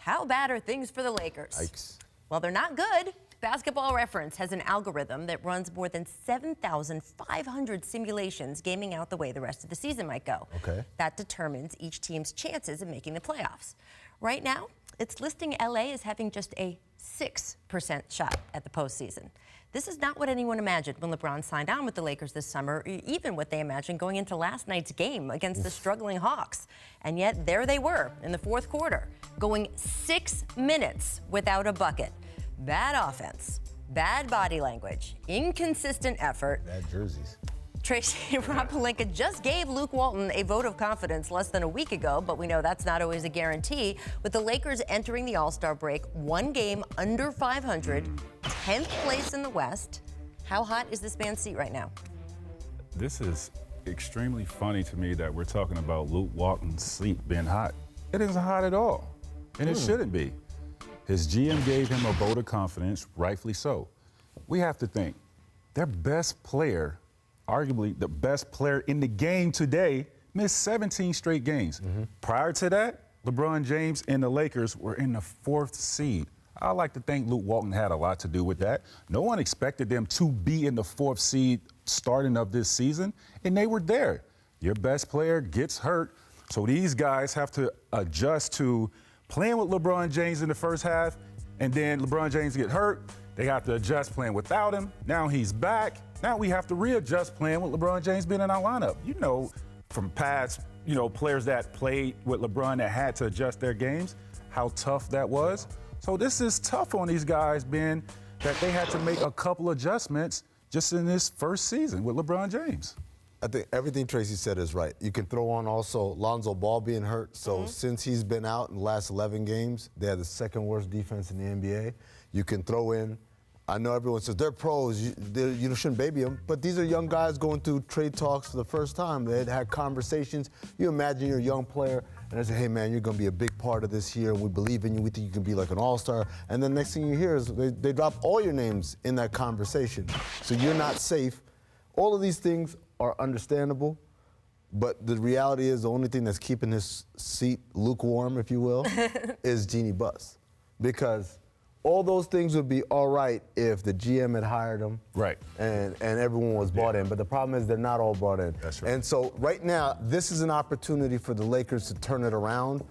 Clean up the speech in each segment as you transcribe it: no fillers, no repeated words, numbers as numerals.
How bad are things for the Lakers? Yikes. Well, they're not good. Basketball Reference has an algorithm that runs more than 7,500 simulations gaming out the way the rest of the season might go. Okay. That determines each team's chances of making the playoffs. Right now, it's listing LA as having just a 6% shot at the postseason. This is not what anyone imagined when LeBron signed on with the Lakers this summer, even what they imagined going into last night's game against the struggling Hawks. And yet there they were in the fourth quarter, going 6 minutes without a bucket. Bad offense, bad body language, inconsistent effort. Bad jerseys. Tracy Palinka just gave Luke Walton a vote of confidence less than a week ago, but we know that's not always a guarantee. With the Lakers entering the All-Star break, one game under 500, 10th place in the West. How hot is this man's seat right now? This is extremely funny to me that we're talking about Luke Walton's seat being hot. It isn't hot at all, and it shouldn't be. His GM gave him a vote of confidence, rightfully so. We have to think, their best player, arguably the best player in the game today, missed 17 straight games. Prior to that, LeBron James and the Lakers were in the 4th seed. I like to think Luke Walton had a lot to do with that. No one expected them to be in the 4th seed starting of this season, and they were there. Your best player gets hurt, so these guys have to adjust to playing with LeBron James in the first half, and then LeBron James get hurt. They have to adjust playing without him. Now he's back. Now we have to readjust playing with LeBron James being in our lineup. You know, from past, players that played with LeBron that had to adjust their games, how tough that was. So this is tough on these guys, being that they had to make a couple adjustments just in this first season with LeBron James. I think everything Tracy said is right. You can throw on also Lonzo Ball being hurt. So since he's been out in the last 11 games, they had the 2nd worst defense in the NBA. You can throw in, I know everyone says they're pros, you shouldn't baby them, but these are young guys going through trade talks for the first time. They had conversations. You imagine you're a young player, and they say, hey, man, you're going to be a big part of this year, and we believe in you. We think you can be like an all-star. And then next thing you hear is they drop all your names in that conversation. So you're not safe. All of these things are understandable, but the reality is the only thing that's keeping his seat lukewarm, if you will, is Jeannie Buss. Because all those things would be all right if the GM had hired him, right, and everyone was bought in. But the problem is they're not all brought in. That's right. And so right now, this is an opportunity for the Lakers to turn it around,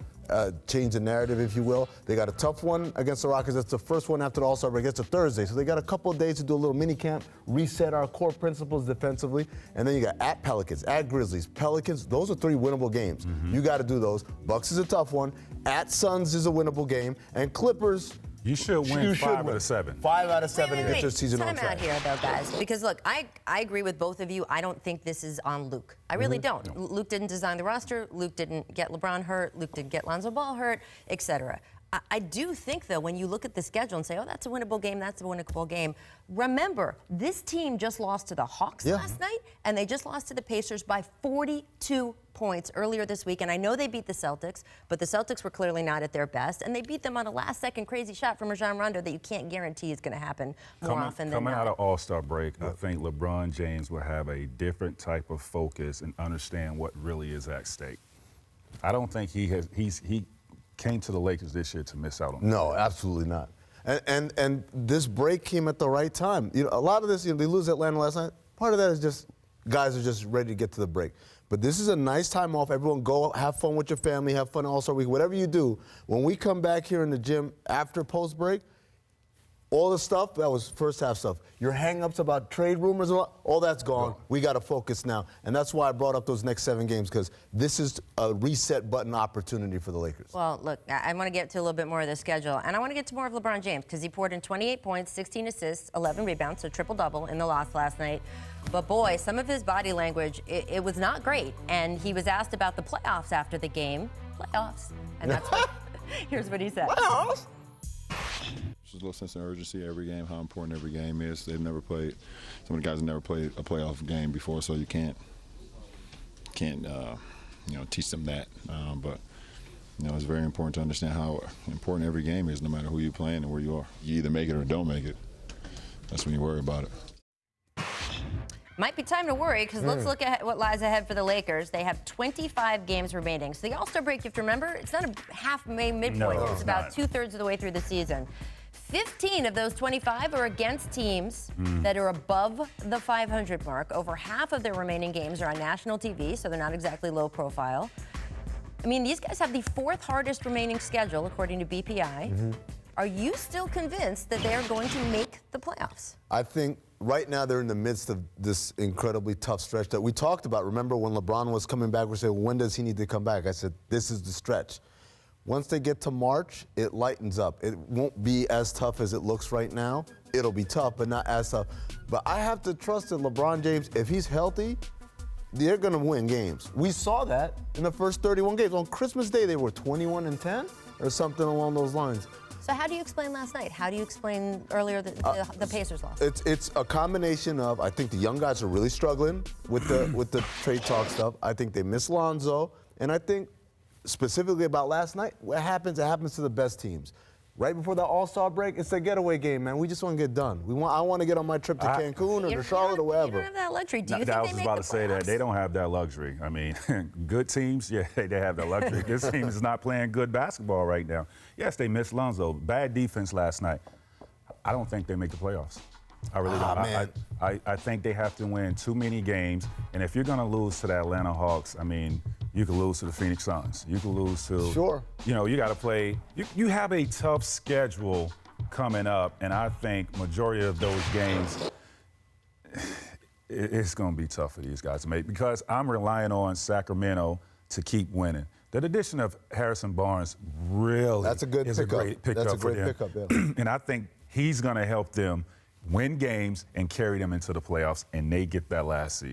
change the narrative, if you will. They got a tough one against the Rockets. That's the first one after the All-Star break. It's a Thursday. So they got a couple of days to do a little mini camp, reset our core principles defensively. And then you got at Pelicans, at Grizzlies, Pelicans. Those are 3 winnable games. You got to do those. Bucks is a tough one. At Suns is a winnable game. And Clippers, you should win 5 out of 7. 5 out of 7 to get your season on track. Time out here, though, guys, because look, I agree with both of you. I don't think this is on Luke. I really don't. No. Luke didn't design the roster. Luke didn't get LeBron hurt. Luke didn't get Lonzo Ball hurt, etc. I do think, though, when you look at the schedule and say, oh, that's a winnable game, that's a winnable game, remember, this team just lost to the Hawks last night, and they just lost to the Pacers by 42 points earlier this week. And I know they beat the Celtics, but the Celtics were clearly not at their best, and they beat them on a last-second crazy shot from Rajon Rondo that you can't guarantee is going to happen more often than not. Coming out of All-Star break, I think LeBron James will have a different type of focus and understand what really is at stake. I don't think he came to the Lakers this year to miss out on that. No, absolutely not. And this break came at the right time. A lot of this, they lose Atlanta last night. Part of that is just guys are just ready to get to the break. But this is a nice time off. Everyone go have fun with your family, have fun All-Star week, whatever you do. When we come back here in the gym after post-break, all the stuff, that was first half stuff. Your hang-ups about trade rumors, all that's gone. We got to focus now. And that's why I brought up those next 7 games, because this is a reset button opportunity for the Lakers. Well, look, I want to get to a little bit more of the schedule. And I want to get to more of LeBron James, because he poured in 28 points, 16 assists, 11 rebounds, so triple-double in the loss last night. But, boy, some of his body language, it was not great. And he was asked about the playoffs after the game. Playoffs. And that's what, here's what he said. Playoffs? There's a little sense of urgency every game, how important every game is. They've never played, some of the guys have never played a playoff game before, so you can't teach them that. But it's very important to understand how important every game is, no matter who you're playing and where you are. You either make it or don't make it. That's when you worry about it. Might be time to worry, because let's look at what lies ahead for the Lakers. They have 25 games remaining. So the All-Star break, you have to remember, it's not a half-May midpoint. No, it's about not. 2/3 of the way through the season. 15 of those 25 are against teams that are above the 500 mark. Over half of their remaining games are on national TV, so they're not exactly low profile. I mean, these guys have the 4th hardest remaining schedule, according to BPI. Are you still convinced that they're going to make the playoffs? I think right now they're in the midst of this incredibly tough stretch that we talked about. Remember when LeBron was coming back, we said, when does he need to come back? I said, this is the stretch. Once they get to March, it lightens up. It won't be as tough as it looks right now. It'll be tough, but not as tough. But I have to trust that LeBron James, if he's healthy, they're going to win games. We saw that in the first 31 games. On Christmas Day, they were 21-10 or something along those lines. So how do you explain last night? How do you explain earlier the Pacers loss? It's a combination of, I think the young guys are really struggling with the trade talk stuff. I think they miss Lonzo, and I think specifically about last night, what happens, it happens to the best teams. Right before the All-Star break, it's a getaway game, man. We just want to get done. I want to get on my trip to Cancun or to Charlotte or wherever. You don't have that luxury. Do you I think was they make about the to say that. playoffs? They don't have that luxury. I mean, good teams, yeah, they have that luxury. This team is not playing good basketball right now. Yes, they missed Lonzo. Bad defense last night. I don't think they make the playoffs. I really don't. Man. I think they have to win too many games. And if you're going to lose to the Atlanta Hawks, I mean, you could lose to the Phoenix Suns. You could lose to. Sure. You know, you got to play. You have a tough schedule coming up, and I think majority of those games, it's going to be tough for these guys to make, because I'm relying on Sacramento to keep winning. The addition of Harrison Barnes really That's a good is pickup. a great pickup That's a great for them. pickup, yeah. And I think he's going to help them win games and carry them into the playoffs, and they get that last seed.